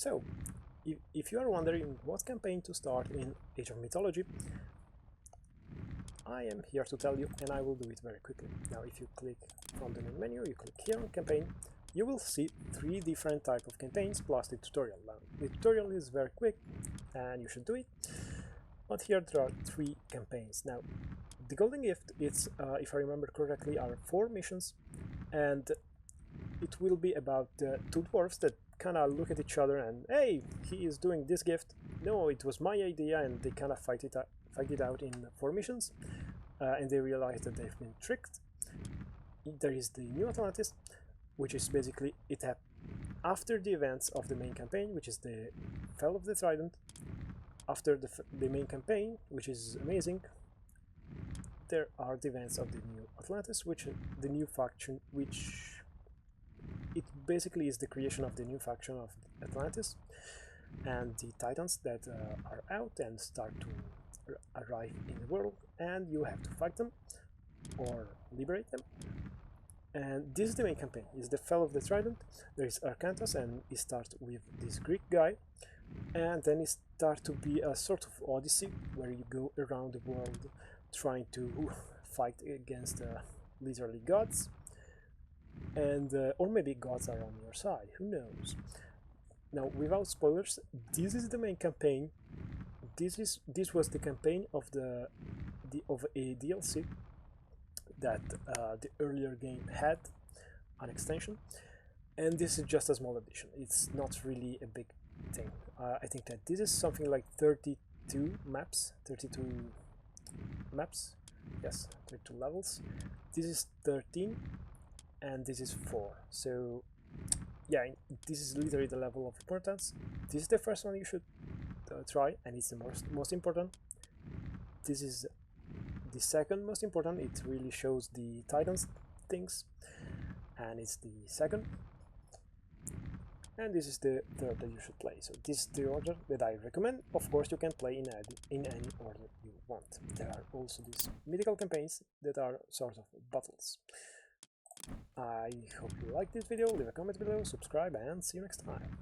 So, if you are wondering what campaign to start in Age of Mythology, I am here to tell you, and I will do it very quickly. Now, if you click from the main menu, you click here on campaign, you will see 3 different types of campaigns plus the tutorial. Now, the tutorial is very quick, and you should do it. But here there are 3 campaigns. Now, the Golden Gift, it's, if I remember correctly, are 4 missions, and it will be about 2 dwarves that kind of look at each other and, hey, he is doing this gift. No, it was my idea, and they kind of fight it out in 4 missions, and they realize that they've been tricked. There is the New Atlantis, which is basically it after the events of the main campaign, which is the Fall of the Trident. After the main campaign, which is amazing, there are the events of the New Atlantis, which the new faction, which it basically is the creation of the new faction of Atlantis, and the titans that are out and start to arrive in the world, and you have to fight them or liberate them. And this is the main campaign. It's the Fall of the Trident. There is Arcantas, and it starts with this Greek guy, and then it starts to be a sort of odyssey where you go around the world trying to fight against literally gods, and or maybe gods are on your side, who knows. Now, without spoilers, this is the main campaign. This was the campaign of of a DLC that the earlier game had an extension, and this is just a small addition. It's not really a big thing. I think that this is something like 32 maps, yes, 32 levels. This is 13, and this is 4. So yeah, this is literally the level of importance. This is the first one you should try, and it's the most important. This is the second most important. It really shows the Titans things, and it's the second. And this is the third that you should play. So this is the order that I recommend. Of course, you can play in any order you want. There are also these mythical campaigns that are sort of battles. I hope you liked this video. Leave a comment below, subscribe, and see you next time.